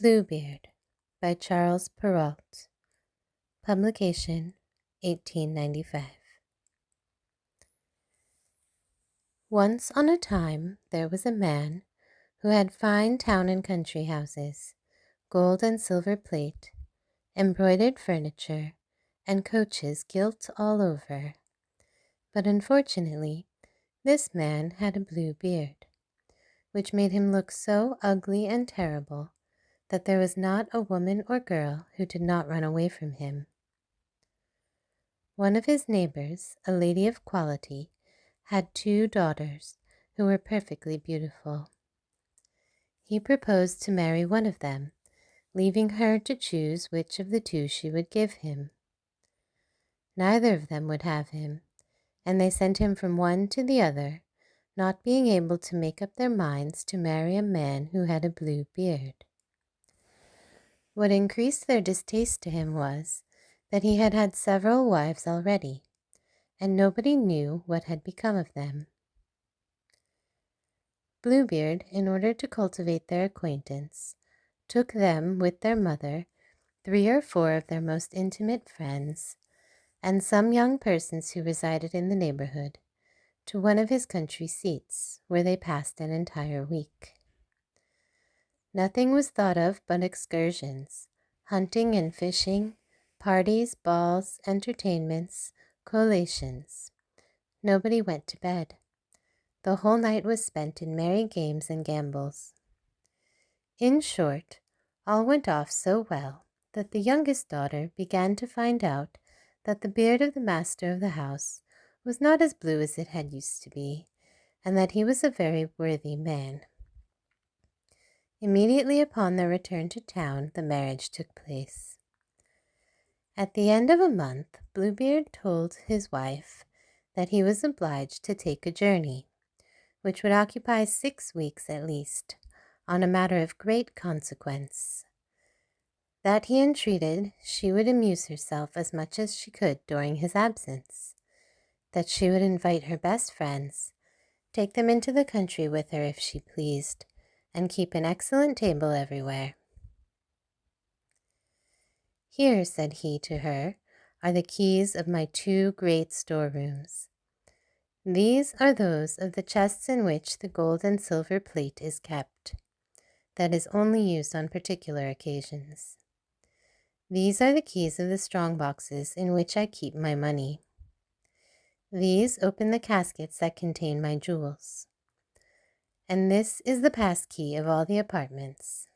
Bluebeard by Charles Perrault. Publication 1895. Once on a time there was a man who had fine town and country houses, gold and silver plate, embroidered furniture, and coaches gilt all over. But unfortunately, this man had a blue beard, which made him look so ugly and terrible that there was not a woman or girl who did not run away from him. One of his neighbors, a lady of quality, had 2 daughters who were perfectly beautiful. He proposed to marry one of them, leaving her to choose which of the 2 she would give him. Neither of them would have him, and they sent him from one to the other, not being able to make up their minds to marry a man who had a blue beard. What increased their distaste to him was that he had had several wives already, and nobody knew what had become of them. Bluebeard, in order to cultivate their acquaintance, took them with their mother, 3 or 4 of their most intimate friends, and some young persons who resided in the neighborhood, to one of his country seats, where they passed an entire week. Nothing was thought of but excursions, hunting and fishing, parties, balls, entertainments, collations. Nobody went to bed. The whole night was spent in merry games and gambols. In short, all went off so well that the youngest daughter began to find out that the beard of the master of the house was not as blue as it had used to be, and that he was a very worthy man. Immediately upon their return to town, the marriage took place. At the end of a month, Bluebeard told his wife that he was obliged to take a journey, which would occupy 6 weeks at least, on a matter of great consequence. That he entreated she would amuse herself as much as she could during his absence, that she would invite her best friends, take them into the country with her if she pleased, and keep an excellent table everywhere. "Here," said he to her, "are the keys of my 2 great storerooms. These are those of the chests in which the gold and silver plate is kept, that is only used on particular occasions. These are the keys of the strong boxes in which I keep my money. These open the caskets that contain my jewels. And this is the pass key of all the apartments.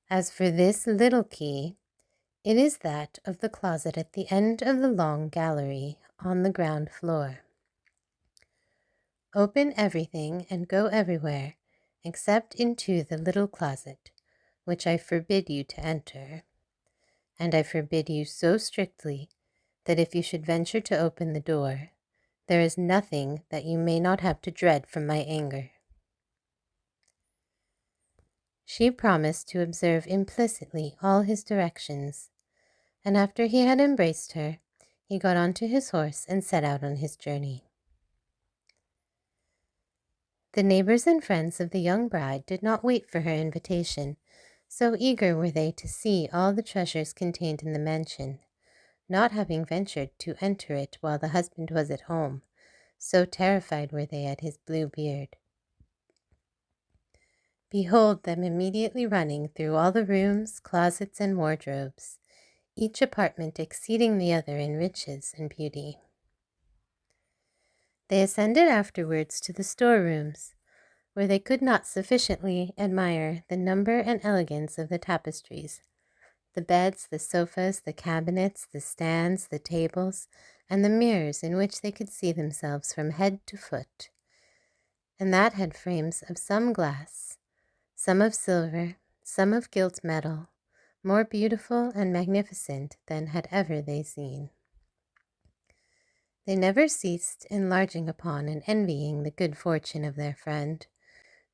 As for this little key, it is that of the closet at the end of the long gallery on the ground floor. Open everything and go everywhere except into the little closet, which I forbid you to enter. And I forbid you so strictly that if you should venture to open the door, there is nothing that you may not have to dread from my anger." She promised to observe implicitly all his directions, and after he had embraced her, he got onto his horse and set out on his journey. The neighbors and friends of the young bride did not wait for her invitation, so eager were they to see all the treasures contained in the mansion, not having ventured to enter it while the husband was at home, so terrified were they at his blue beard. Behold them immediately running through all the rooms, closets, and wardrobes, each apartment exceeding the other in riches and beauty. They ascended afterwards to the storerooms, where they could not sufficiently admire the number and elegance of the tapestries, the beds, the sofas, the cabinets, the stands, the tables, and the mirrors in which they could see themselves from head to foot, and that had frames of some glass, some of silver, some of gilt metal, more beautiful and magnificent than had ever they seen. They never ceased enlarging upon and envying the good fortune of their friend,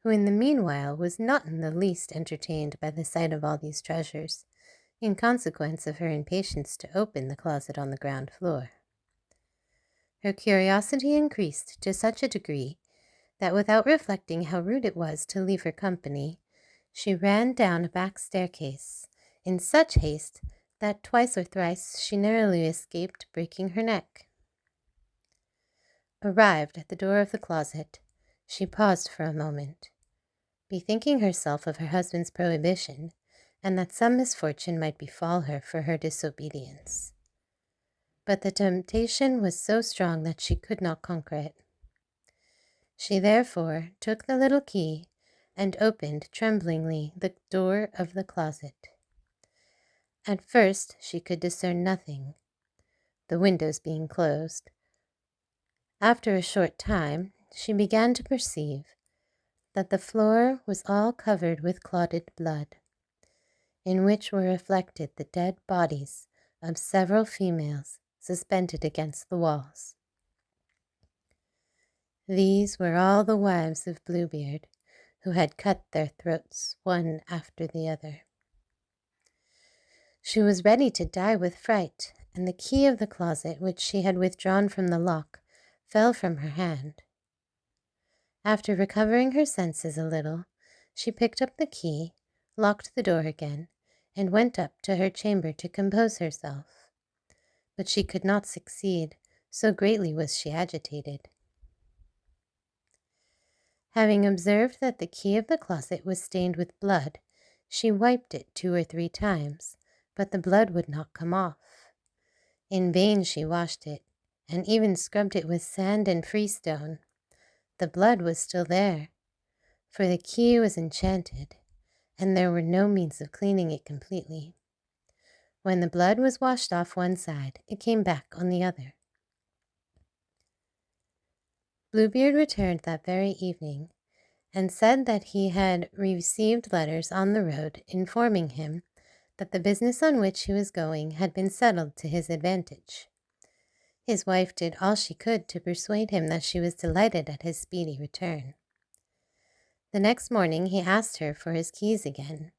who in the meanwhile was not in the least entertained by the sight of all these treasures, in consequence of her impatience to open the closet on the ground floor. Her curiosity increased to such a degree that, without reflecting how rude it was to leave her company, She ran down a back staircase in such haste that twice or thrice she narrowly escaped breaking her neck. Arrived at the door of the closet, she paused for a moment, bethinking herself of her husband's prohibition, and that some misfortune might befall her for her disobedience. But the temptation was so strong that she could not conquer it. She therefore took the little key and opened tremblingly the door of the closet. At first she could discern nothing, the windows being closed. After a short time she began to perceive that the floor was all covered with clotted blood, in which were reflected the dead bodies of several females suspended against the walls. These were all the wives of Bluebeard, who had cut their throats one after the other. She was ready to die with fright, and the key of the closet, which she had withdrawn from the lock, fell from her hand. After recovering her senses a little, she picked up the key, locked the door again, and went up to her chamber to compose herself. But she could not succeed, so greatly was she agitated. Having observed that the key of the closet was stained with blood, she wiped it 2 or 3 times, but the blood would not come off. In vain she washed it, and even scrubbed it with sand and freestone. The blood was still there, for the key was enchanted, and there were no means of cleaning it completely. When the blood was washed off one side, it came back on the other. Bluebeard returned that very evening, and said that he had received letters on the road informing him that the business on which he was going had been settled to his advantage. His wife did all she could to persuade him that she was delighted at his speedy return. The next morning he asked her for his keys again.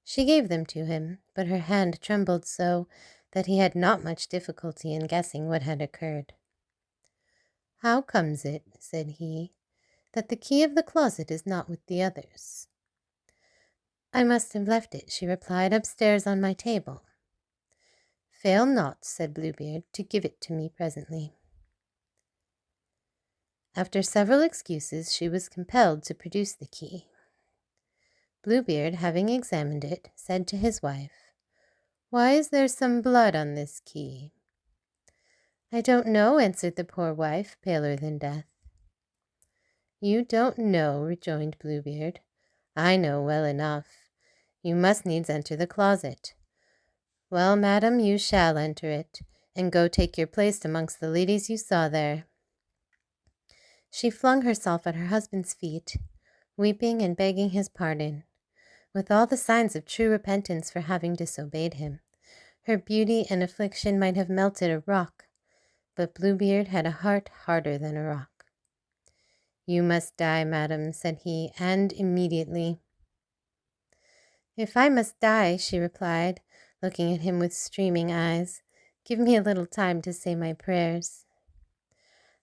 She gave them to him, but her hand trembled so that he had not much difficulty in guessing what had occurred. "How comes it," said he, "that the key of the closet is not with the others?" "I must have left it," she replied, "upstairs on my table." "Fail not," said Bluebeard, "to give it to me presently." After several excuses, she was compelled to produce the key. Bluebeard, having examined it, said to his wife, "Why is there some blood on this key?" "I don't know," answered the poor wife, paler than death. "You don't know," rejoined Bluebeard. "I know well enough. You must needs enter the closet. Well, madam, you shall enter it, and go take your place amongst the ladies you saw there." She flung herself at her husband's feet, weeping and begging his pardon, with all the signs of true repentance for having disobeyed him. Her beauty and affliction might have melted a rock, but Bluebeard had a heart harder than a rock. "You must die, madam," said he, "and immediately." "If I must die," she replied, looking at him with streaming eyes, "give me a little time to say my prayers."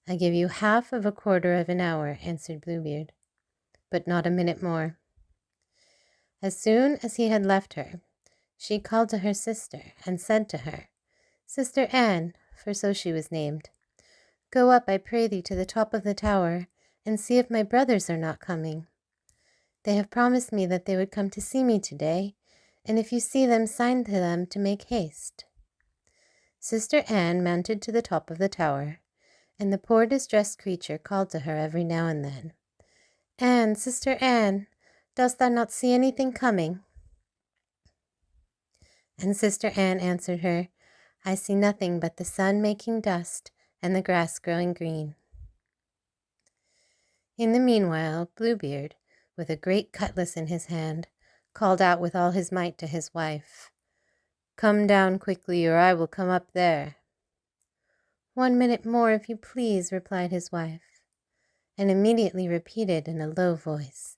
"I give you half of a quarter of an hour," answered Bluebeard, "but not a minute more." As soon as he had left her, she called to her sister and said to her, "Sister Anne," for so she was named, "go up, I pray thee, to the top of the tower, and see if my brothers are not coming. They have promised me that they would come to see me today, and if you see them, sign to them to make haste." Sister Anne mounted to the top of the tower, and the poor distressed creature called to her every now and then, "Anne, Sister Anne, dost thou not see anything coming?" And Sister Anne answered her, "I see nothing but the sun making dust and the grass growing green." In the meanwhile, Bluebeard, with a great cutlass in his hand, called out with all his might to his wife, "Come down quickly, or I will come up there." "1 minute more, if you please," replied his wife, and immediately repeated in a low voice,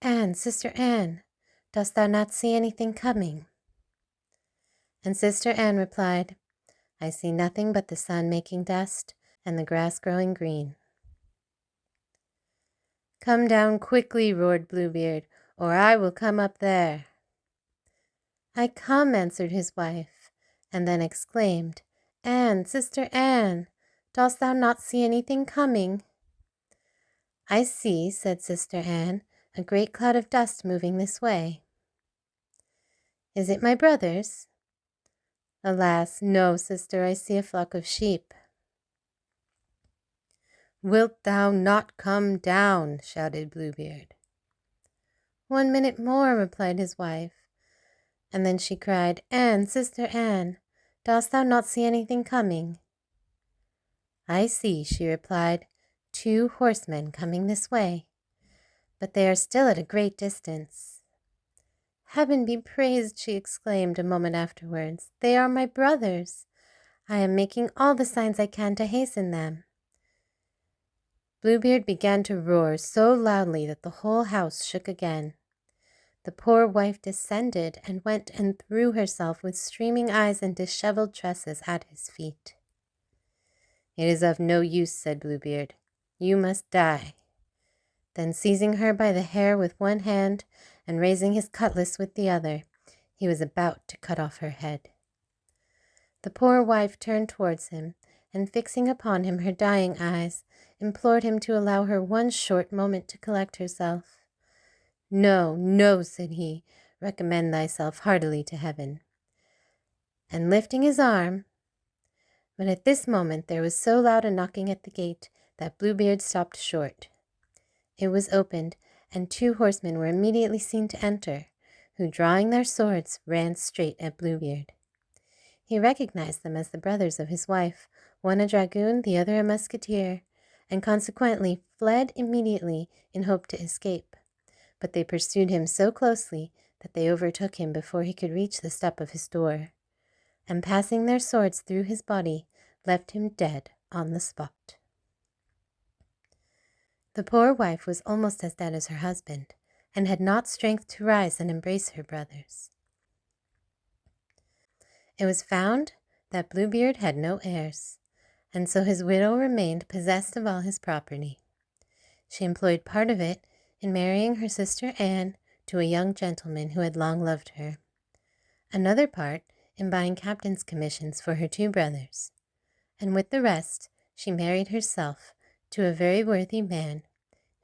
"Anne, Sister Anne, dost thou not see anything coming?" And Sister Anne replied, "I see nothing but the sun making dust and the grass growing green." "Come down quickly," roared Bluebeard, or I will come up there." "I come," answered his wife, and then exclaimed, "Anne, Sister Anne, dost thou not see anything coming?" "I see," said Sister Anne, "a great cloud of dust moving this way." "Is it my brothers?" "Alas, no, sister, I see a flock of sheep." "Wilt thou not come down?" shouted Bluebeard. "1 minute more," replied his wife, and then she cried, "Anne, Sister Anne, dost thou not see anything coming?" "I see," she replied, "2 horsemen coming this way, but they are still at a great distance." "Heaven be praised!" she exclaimed a moment afterwards. "They are my brothers. I am making all the signs I can to hasten them." Bluebeard began to roar so loudly that the whole house shook again. The poor wife descended and went and threw herself with streaming eyes and disheveled tresses at his feet. "It is of no use," said Bluebeard. "You must die." Then seizing her by the hair with one hand and raising his cutlass with the other, he was about to cut off her head. The poor wife turned towards him, and fixing upon him her dying eyes, implored him to allow her one short moment to collect herself. "No, no," said he, "recommend thyself heartily to heaven." And lifting his arm, but at this moment there was so loud a knocking at the gate that Bluebeard stopped short. It was opened, and 2 horsemen were immediately seen to enter, who, drawing their swords, ran straight at Bluebeard. He recognized them as the brothers of his wife, one a dragoon, the other a musketeer, and consequently fled immediately in hope to escape. But they pursued him so closely that they overtook him before he could reach the step of his door, and passing their swords through his body, left him dead on the spot. The poor wife was almost as dead as her husband, and had not strength to rise and embrace her brothers. It was found that Bluebeard had no heirs, and so his widow remained possessed of all his property. She employed part of it in marrying her sister Anne to a young gentleman who had long loved her, another part in buying captain's commissions for her 2 brothers, and with the rest she married herself to a very worthy man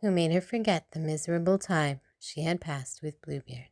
who made her forget the miserable time she had passed with Bluebeard.